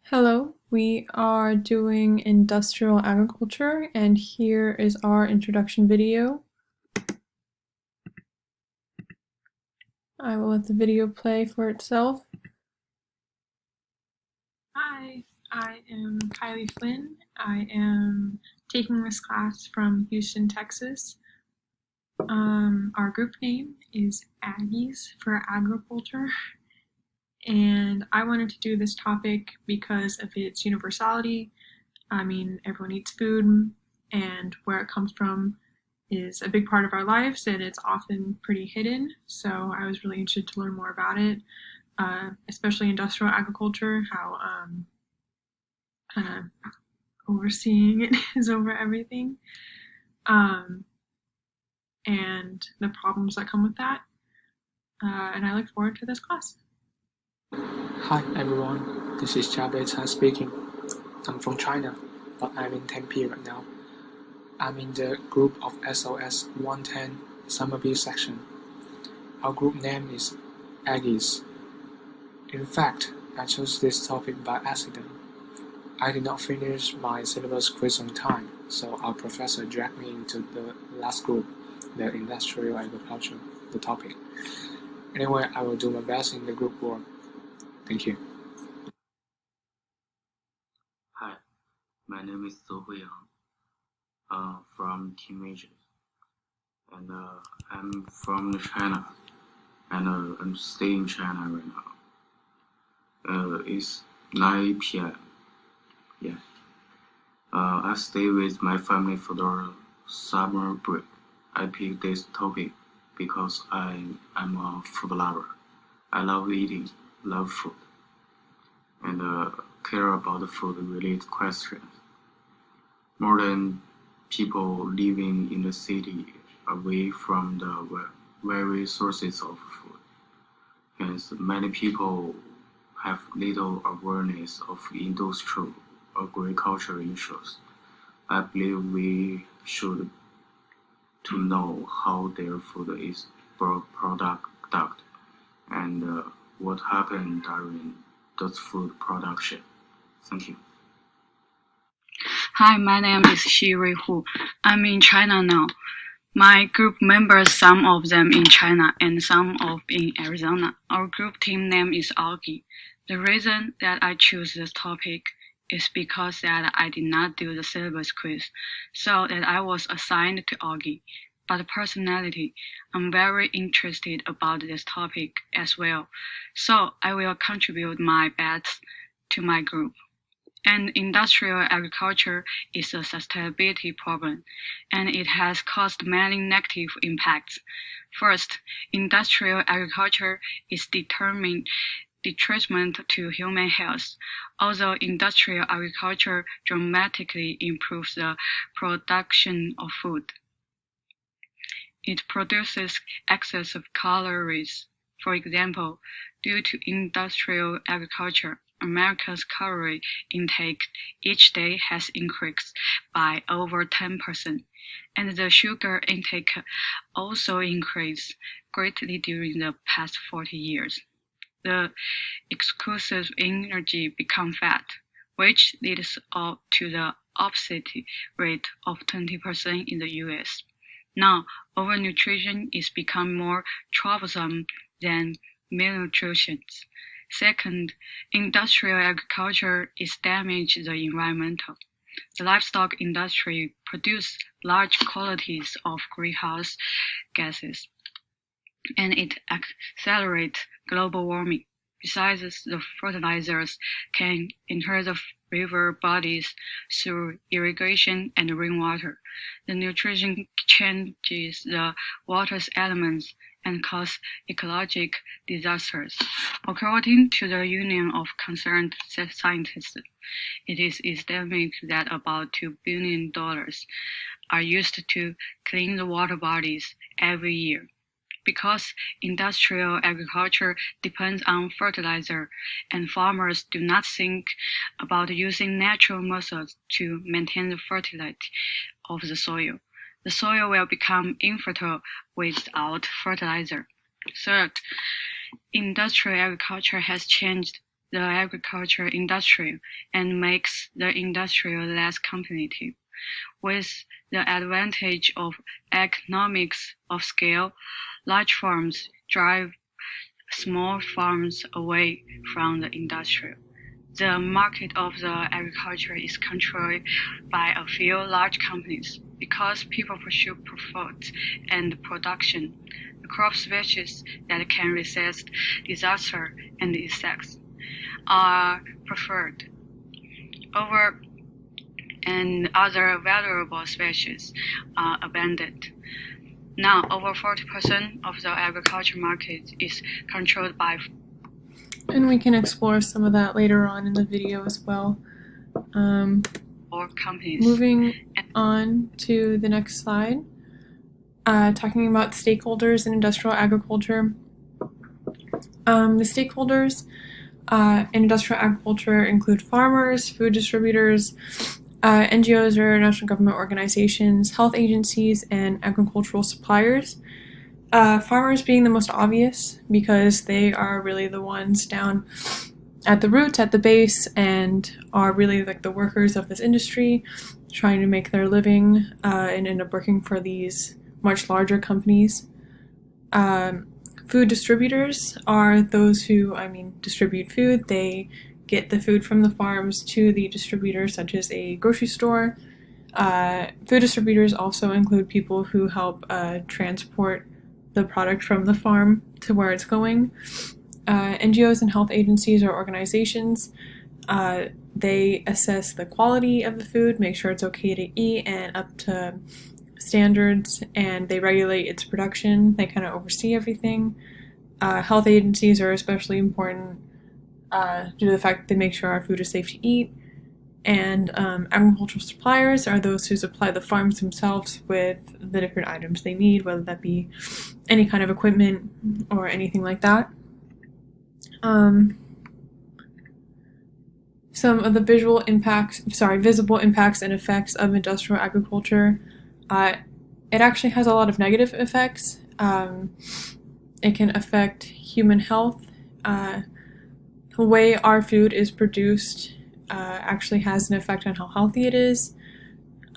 Hello, we are doing industrial agriculture, and here is our introduction video. I will let the video play for itself. Hi, I am Kylie Flynn. I am taking this class from Houston, Texas. Our group name is Aggies for agriculture. And I wanted to do this topic because of its universality. I mean, everyone eats food, and where it comes from is a big part of our lives, and it's often pretty hidden. So I was really interested to learn more about it, especially industrial agriculture, how kind of overseeing it is over everything, and the problems that come with that. And I look forward to this class. Hi everyone, this is Jia Beicai speaking. I'm from China, but I'm in Tempe right now. I'm in the group of SOS110 Summer B section. Our group name is Aggies. In fact, I chose this topic by accident. I did not finish my syllabus quiz on time, so our professor dragged me into the last group, the industrial agriculture, the topic. Anyway, I will do my best in the group work. Thank you. Hi, my name is Zhou Huiyang, from Team Aggies, and I'm from China, and I'm staying in China right now. It's 9 p.m. Yeah. I stay with my family for the summer break. I picked this topic because I'm a food lover. I love eating, love food, and care about the food-related questions. More than people living in the city away from the very sources of food. Hence, many people have little awareness of industrial agriculture issues. I believe we should to know how their food is produced and what happened during the food production. Thank you. Hi, my name is Xirui Hu. I'm in China now. My group members, some of them in China and some of in Arizona. Our group team name is Aggie. The reason that I choose this topic is because that I did not do the syllabus quiz, so that I was assigned to Aggie. But personality, I'm very interested about this topic as well, so I will contribute my best to my group. And industrial agriculture is a sustainability problem, and it has caused many negative impacts. First, industrial agriculture is determined detriment to human health. Although industrial agriculture dramatically improves the production of food, it produces excess of calories. For example, due to industrial agriculture, America's calorie intake each day has increased by over 10%, and the sugar intake also increased greatly during the past 40 years. The exclusive energy become fat, which leads to the obesity rate of 20% in the US. Now, overnutrition is becoming more troublesome than malnutrition. Second, industrial agriculture is damaging the environment. The livestock industry produces large quantities of greenhouse gases, and it accelerates global warming. Besides, the fertilizers can enter the river bodies through irrigation and rainwater. The nutrition changes the water's elements and cause ecologic disasters. According to the Union of Concerned Scientists, it is estimated that about $2 billion are used to clean the water bodies every year. Because industrial agriculture depends on fertilizer, and farmers do not think about using natural methods to maintain the fertility of the soil, the soil will become infertile without fertilizer. Third, industrial agriculture has changed the agriculture industry and makes the industry less competitive. With the advantage of economics of scale, large farms drive small farms away from the industry. The market of the agriculture is controlled by a few large companies because people pursue profit and production. The crop species that can resist disaster and insects are preferred over and other valuable species are abandoned. Now, over 40% of the agriculture market is controlled by. And we can explore some of that later on in the video as well. Or companies. Moving on to the next slide, talking about stakeholders in industrial agriculture. The stakeholders in industrial agriculture include farmers, food distributors, NGOs or national government organizations, health agencies, and agricultural suppliers. Farmers being the most obvious because they are really the ones down at the roots, at the base, and are really like the workers of this industry, trying to make their living and end up working for these much larger companies. Food distributors are those who, distribute food. They get the food from the farms to the distributors, such as a grocery store. Food distributors also include people who help transport the product from the farm to where it's going. NGOs and health agencies or organizations, they assess the quality of the food, make sure it's okay to eat and up to standards, and they regulate its production. They kind of oversee everything. Health agencies are especially important due to the fact that they make sure our food is safe to eat. And agricultural suppliers are those who supply the farms themselves with the different items they need, whether that be any kind of equipment or anything like that. Some of the visible impacts and effects of industrial agriculture. It actually has a lot of negative effects. It can affect human health. The way our food is produced actually has an effect on how healthy it is.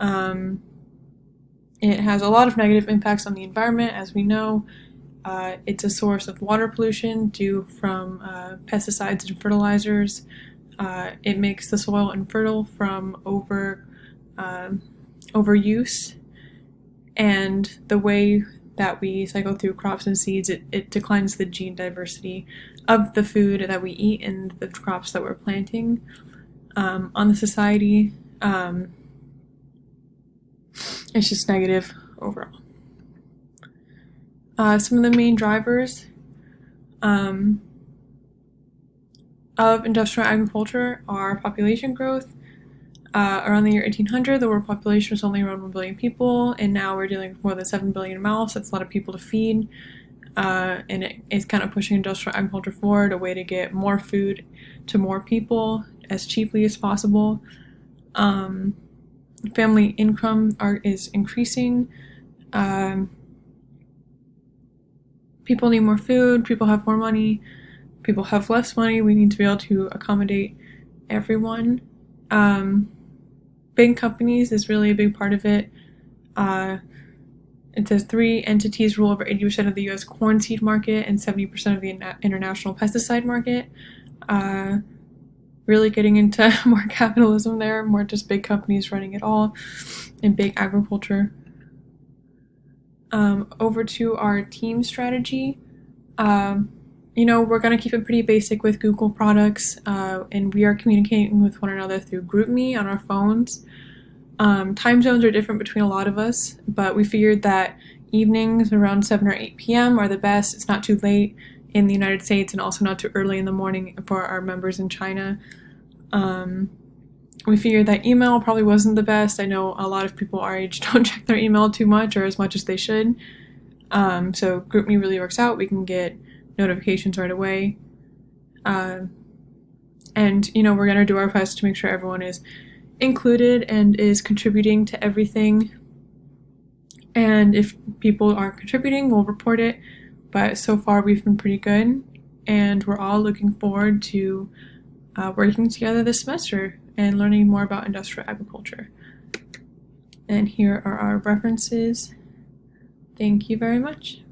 It has a lot of negative impacts on the environment, as we know. It's a source of water pollution due from pesticides and fertilizers. It makes the soil infertile from overuse. And the way that we cycle through crops and seeds, it declines the gene diversity of the food that we eat and the crops that we're planting. On the society, it's just negative overall. Some of the main drivers of industrial agriculture are population growth. Around the year 1800, the world population was only around 1 billion people, and now we're dealing with more than 7 billion mouths. That's a lot of people to feed, and it's kind of pushing industrial agriculture forward, a way to get more food to more people as cheaply as possible. Family income is increasing. People need more food, people have more money, people have less money. We need to be able to accommodate everyone. Big companies is really a big part of it. It says 3 entities rule over 80% of the U.S. corn seed market and 70% of the international pesticide market. Really getting into more capitalism there, more just big companies running it all, and big agriculture. Over to our team strategy. We're going to keep it pretty basic with Google products, and we are communicating with one another through GroupMe on our phones. Time zones are different between a lot of us, but we figured that evenings around 7 or 8 p.m. are the best. It's not too late in the United States and also not too early in the morning for our members in China. We figured that email probably wasn't the best. I know a lot of people our age don't check their email too much or as much as they should. So GroupMe really works out. We can get notifications right away. And we're going to do our best to make sure everyone is included and is contributing to everything. And if people aren't contributing, we'll report it. But so far we've been pretty good, and we're all looking forward to working together this semester and learning more about industrial agriculture. And here are our references. Thank you very much.